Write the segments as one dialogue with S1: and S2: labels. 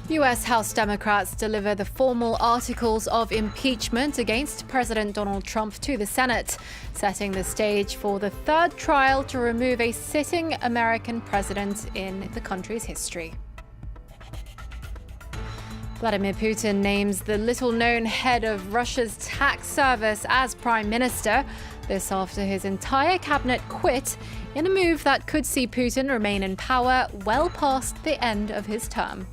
S1: U.S. House Democrats deliver the formal articles of impeachment against President Donald Trump to the Senate, setting the stage for the third trial to remove a sitting American president in the country's history. Vladimir Putin names the little-known head of Russia's tax service as prime minister. This after his entire cabinet quit in a move that could see Putin remain in power well past the end of his term.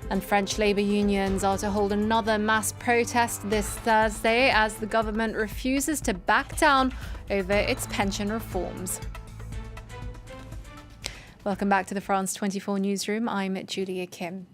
S1: And French labor unions are to hold another mass protest this Thursday as the government refuses to back down over its pension reforms. Welcome back to the France 24 newsroom. I'm Julia Kim.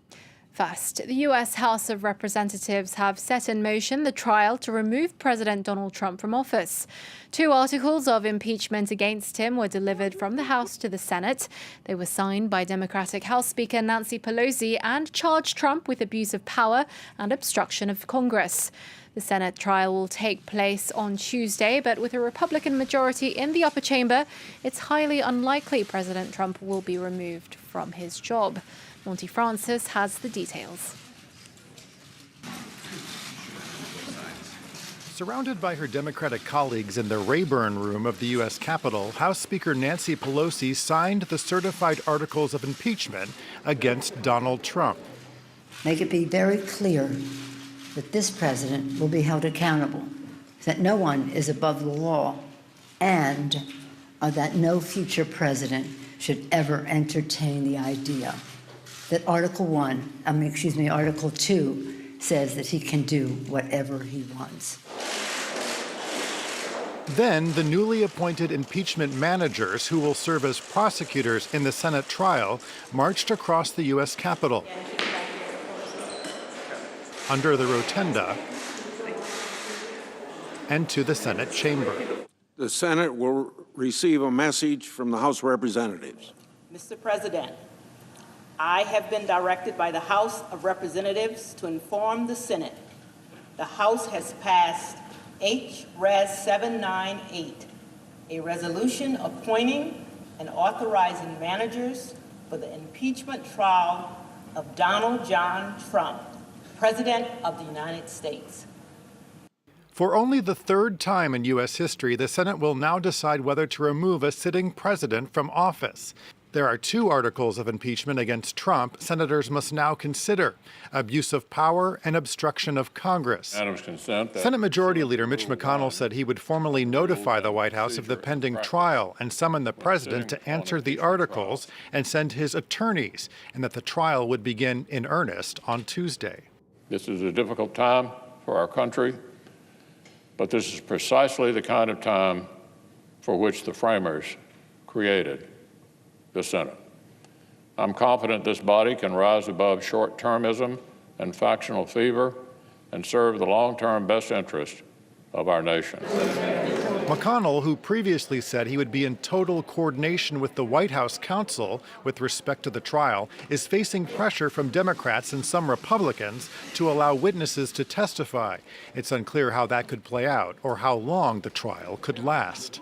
S1: First, the U.S. House of Representatives have set in motion the trial to remove President Donald Trump from office. 2 articles of impeachment against him were delivered from the House to the Senate. They were signed by Democratic House Speaker Nancy Pelosi and charge Trump with abuse of power and obstruction of Congress. The Senate trial will take place on Tuesday, but with a Republican majority in the upper chamber, it's highly unlikely President Trump will be removed from his job. Monty Francis has the details.
S2: Surrounded by her Democratic colleagues in the Rayburn Room of the U.S. Capitol, House Speaker Nancy Pelosi signed the certified articles of impeachment against Donald Trump.
S3: Make it be very clear that this president will be held accountable, that no one is above the law, and that no future president should ever entertain the idea that Article 2 says that he can do whatever he wants.
S2: Then the newly appointed impeachment managers, who will serve as prosecutors in the Senate trial, marched across the U.S. Capitol under the rotunda and to the Senate chamber.
S4: The Senate will receive a message from the House of Representatives.
S5: Mr. President, I have been directed by the House of Representatives to inform the Senate the House has passed H-Res 798, a resolution appointing and authorizing managers for the impeachment trial of Donald John Trump, President of the United States.
S2: For only the third time in U.S. history, the Senate will now decide whether to remove a sitting president from office. There are 2 articles of impeachment against Trump senators must now consider: abuse of power and obstruction of Congress. Senate Majority Leader Mitch McConnell said he would formally notify the White House of the pending trial and summon the president to answer the articles and send his attorneys, and that the trial would begin in earnest on Tuesday.
S6: This is a difficult time for our country, but this is precisely the kind of time for which the framers created the Senate. I'm confident this body can rise above short-termism and factional fever and serve the long-term best interest of our nation.
S2: McConnell, who previously said he would be in total coordination with the White House counsel with respect to the trial, is facing pressure from Democrats and some Republicans to allow witnesses to testify. It's unclear how that could play out or how long the trial could last.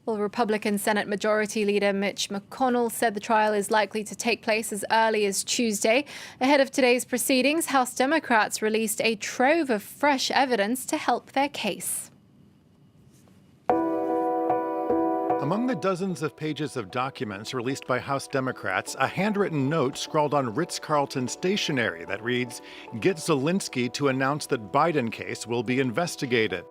S1: Well, Republican Senate Majority Leader Mitch McConnell said the trial is likely to take place as early as Tuesday. Ahead of today's proceedings, House Democrats released a trove of fresh evidence to help their case.
S2: Among the dozens of pages of documents released by House Democrats, a handwritten note scrawled on Ritz-Carlton stationery that reads, "Get Zelensky to announce that Biden case will be investigated."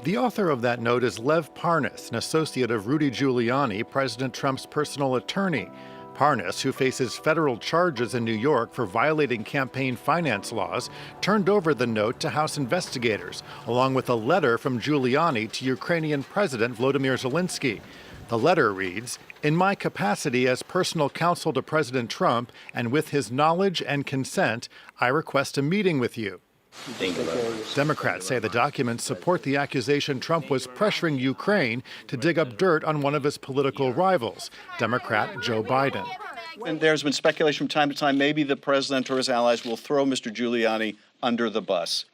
S2: The author of that note is Lev Parnas, an associate of Rudy Giuliani, President Trump's personal attorney. Parnas, who faces federal charges in New York for violating campaign finance laws, turned over the note to House investigators, along with a letter from Giuliani to Ukrainian President Volodymyr Zelensky. The letter reads, "In my capacity as personal counsel to President Trump, and with his knowledge and consent, I request a meeting with you." Democrats say the documents support the accusation Trump was pressuring Ukraine to dig up dirt on one of his political rivals, Democrat Joe Biden.
S7: And there's been speculation from time to time maybe the president or his allies will throw Mr. Giuliani under the bus.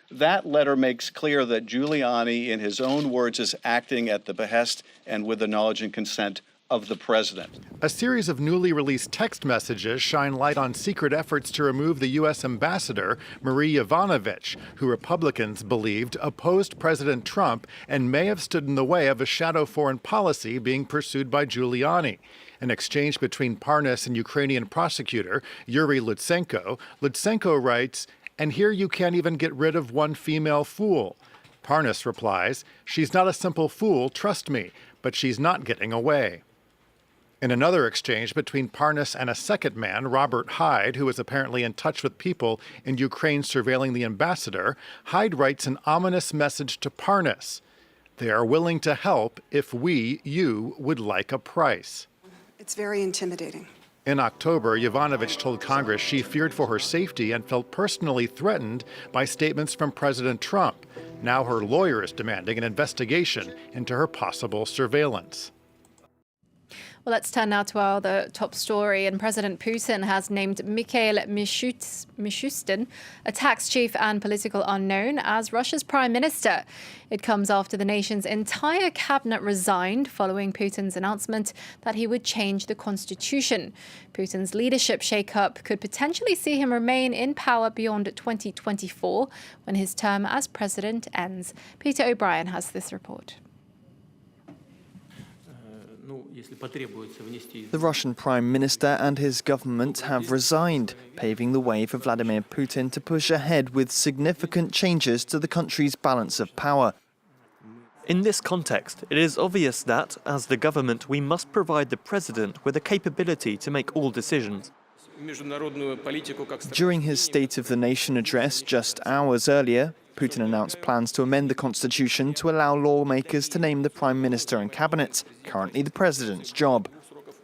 S7: That letter makes clear that Giuliani, in his own words, is acting at the behest and with the knowledge and consent of the president.
S2: A series of newly released text messages shine light on secret efforts to remove the U.S. ambassador, Marie Yovanovitch, who Republicans believed opposed President Trump and may have stood in the way of a shadow foreign policy being pursued by Giuliani. An exchange between Parnas and Ukrainian prosecutor Yuri Lutsenko. Lutsenko writes, "And here you can't even get rid of one female fool." Parnas replies, "She's not a simple fool, trust me, but she's not getting away." In another exchange between Parnas and a second man, Robert Hyde, who is apparently in touch with people in Ukraine surveilling the ambassador, Hyde writes an ominous message to Parnas. They are willing to help if you would like a price.
S8: It's very intimidating.
S2: In October, Yovanovitch told Congress she feared for her safety and felt personally threatened by statements from President Trump. Now her lawyer is demanding an investigation into her possible surveillance.
S1: Well, let's turn now to our other top story. And President Putin has named Mikhail Mishustin, a tax chief and political unknown, as Russia's prime minister. It comes after the nation's entire cabinet resigned following Putin's announcement that he would change the constitution. Putin's leadership shakeup could potentially see him remain in power beyond 2024 when his term as president ends. Peter O'Brien has this report.
S9: The Russian Prime Minister and his government have resigned, paving the way for Vladimir Putin to push ahead with significant changes to the country's balance of power.
S10: In this context, it is obvious that, as the government, we must provide the president with the capability to make all decisions.
S9: During his State of the Nation address just hours earlier, Putin announced plans to amend the constitution to allow lawmakers to name the prime minister and cabinet, currently the president's job.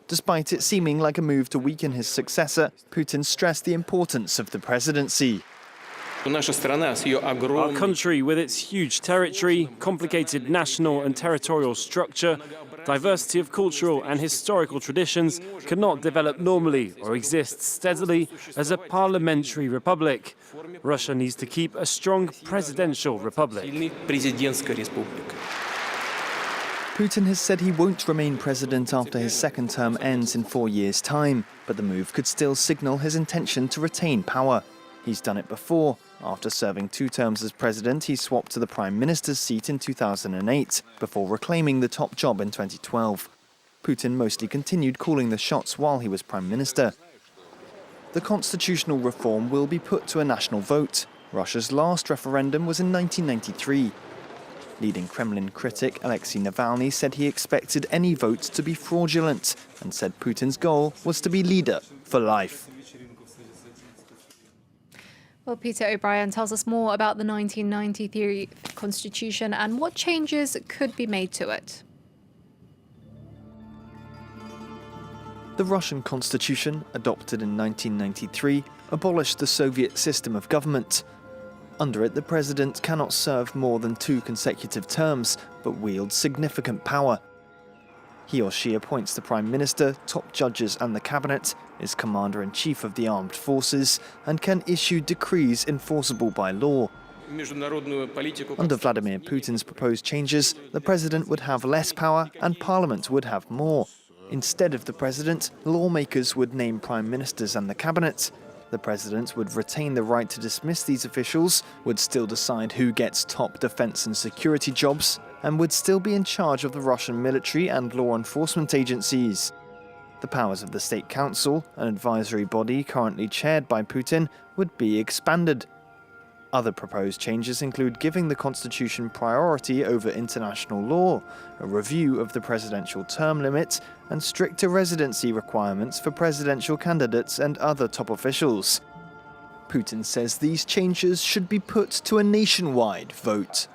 S9: Despite it seeming like a move to weaken his successor, Putin stressed the importance of the presidency.
S11: Our country, with its huge territory, complicated national and territorial structure, diversity of cultural and historical traditions, cannot develop normally or exist steadily as a parliamentary republic. Russia needs to keep a strong presidential republic.
S9: Putin has said he won't remain president after his second term ends in 4 years' time, but the move could still signal his intention to retain power. He's done it before. After serving 2 terms as president, he swapped to the prime minister's seat in 2008, before reclaiming the top job in 2012. Putin mostly continued calling the shots while he was prime minister. The constitutional reform will be put to a national vote. Russia's last referendum was in 1993. Leading Kremlin critic Alexei Navalny said he expected any vote to be fraudulent and said Putin's goal was to be leader for life.
S1: Well, Peter O'Brien tells us more about the 1993 constitution and what changes could be made to it.
S9: The Russian constitution, adopted in 1993, abolished the Soviet system of government. Under it, the president cannot serve more than 2 consecutive terms, but wields significant power. He or she appoints the prime minister, top judges and the cabinet, is commander-in-chief of the armed forces, and can issue decrees enforceable by law. Under Vladimir Putin's proposed changes, the president would have less power and parliament would have more. Instead of the president, lawmakers would name prime ministers and the cabinet. The president would retain the right to dismiss these officials, would still decide who gets top defense and security jobs, and would still be in charge of the Russian military and law enforcement agencies. The powers of the State Council, an advisory body currently chaired by Putin, would be expanded. Other proposed changes include giving the constitution priority over international law, a review of the presidential term limit, and stricter residency requirements for presidential candidates and other top officials. Putin says these changes should be put to a nationwide vote.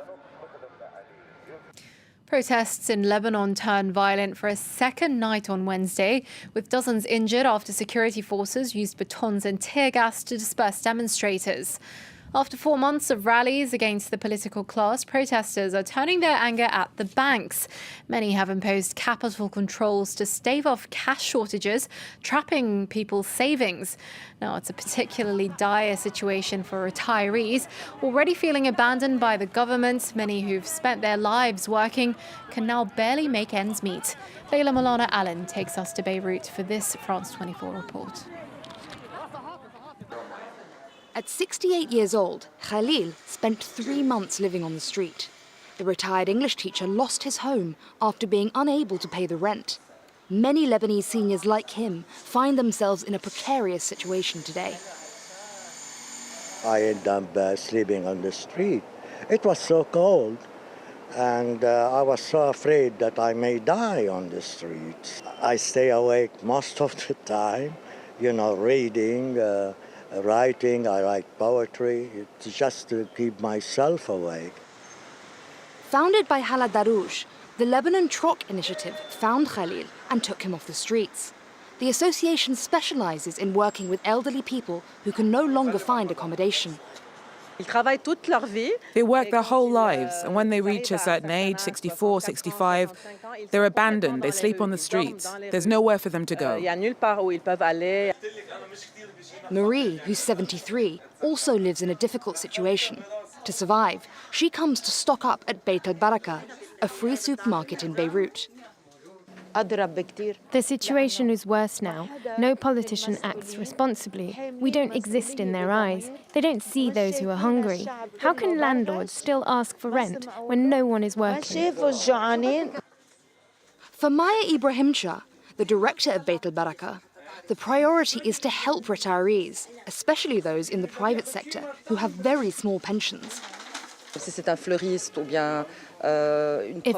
S1: Protests in Lebanon turned violent for a second night on Wednesday, with dozens injured after security forces used batons and tear gas to disperse demonstrators. After 4 months of rallies against the political class, protesters are turning their anger at the banks. Many have imposed capital controls to stave off cash shortages, trapping people's savings. Now, it's a particularly dire situation for retirees, already feeling abandoned by the government. Many who've spent their lives working can now barely make ends meet. Leila Molana Allen takes us to Beirut for this France 24 report.
S12: At 68 years old, Khalil spent 3 months living on the street. The retired English teacher lost his home after being unable to pay the rent. Many Lebanese seniors like him find themselves in a precarious situation today.
S13: I ended up sleeping on the street. It was so cold, and I was so afraid that I may die on the streets. I stay awake most of the time, reading, writing. I write poetry. It's just to keep myself awake.
S12: Founded by Hala Darouche, the Lebanon Troc Initiative found Khalil and took him off the streets. The association specializes in working with elderly people who can no longer find accommodation.
S14: They work their whole lives, and when they reach a certain age, 64, 65, they're abandoned. They sleep on the streets. There's nowhere for them to go.
S12: Marie, who's 73, also lives in a difficult situation. To survive, she comes to stock up at Beit al-Baraka, a free supermarket in Beirut.
S15: The situation is worse now. No politician acts responsibly. We don't exist in their eyes. They don't see those who are hungry. How can landlords still ask for rent when no one is working?
S12: For Maya Ibrahimcha, the director of Beit al-Baraka, the priority is to help retirees, especially those in the private sector who have very small pensions.
S15: If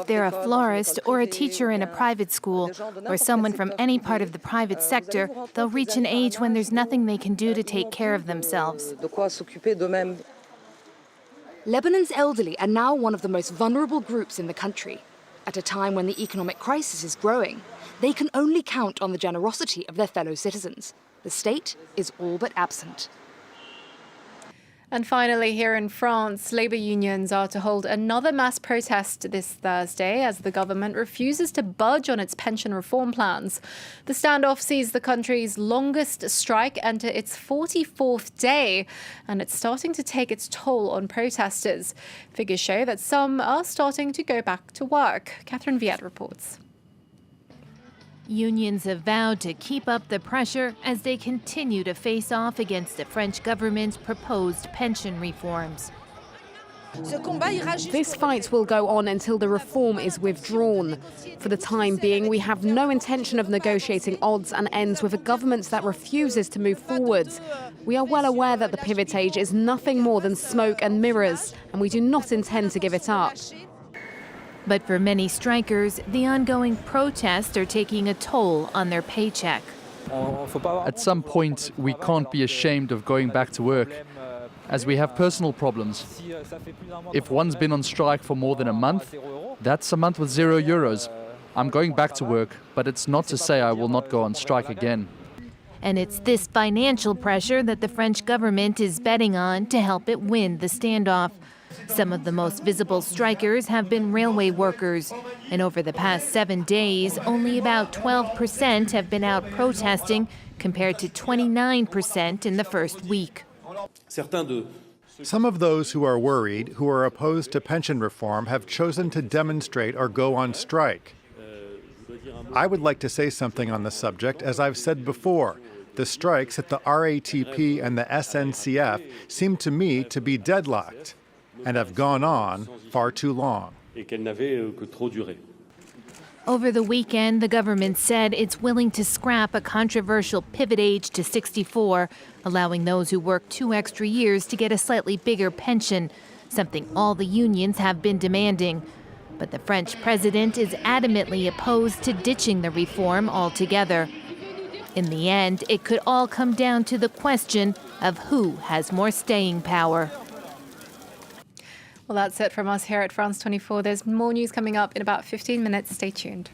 S15: they're a florist or a teacher in a private school or someone from any part of the private sector, they'll reach an age when there's nothing they can do to take care of themselves.
S12: Lebanon's elderly are now one of the most vulnerable groups in the country. At a time when the economic crisis is growing, they can only count on the generosity of their fellow citizens. The state is all but absent.
S1: And finally, here in France, labour unions are to hold another mass protest this Thursday as the government refuses to budge on its pension reform plans. The standoff sees the country's longest strike enter its 44th day, and it's starting to take its toll on protesters. Figures show that some are starting to go back to work. Catherine Viette reports.
S16: Unions have vowed to keep up the pressure as they continue to face off against the French government's proposed pension reforms.
S17: This fight will go on until the reform is withdrawn. For the time being, we have no intention of negotiating odds and ends with a government that refuses to move forwards. We are well aware that the pivot age is nothing more than smoke and mirrors, and we do not intend to give it up.
S16: But for many strikers, the ongoing protests are taking a toll on their paycheck.
S18: At some point, we can't be ashamed of going back to work, as we have personal problems. If one's been on strike for more than a month, that's a month with €0. I'm going back to work, but it's not to say I will not go on strike again.
S16: And it's this financial pressure that the French government is betting on to help it win the standoff. Some of the most visible strikers have been railway workers, and over the past 7 days, only about 12% have been out protesting, compared to 29% in the first week.
S2: Some of those who are worried, who are opposed to pension reform, have chosen to demonstrate or go on strike. I would like to say something on the subject, as I've said before. The strikes at the RATP and the SNCF seem to me to be deadlocked and have gone on far too long.
S16: Over the weekend, the government said it's willing to scrap a controversial pivot age to 64, allowing those who work 2 extra years to get a slightly bigger pension, something all the unions have been demanding. But the French president is adamantly opposed to ditching the reform altogether. In the end, it could all come down to the question of who has more staying power.
S1: Well, that's it from us here at France 24. There's more news coming up in about 15 minutes. Stay tuned.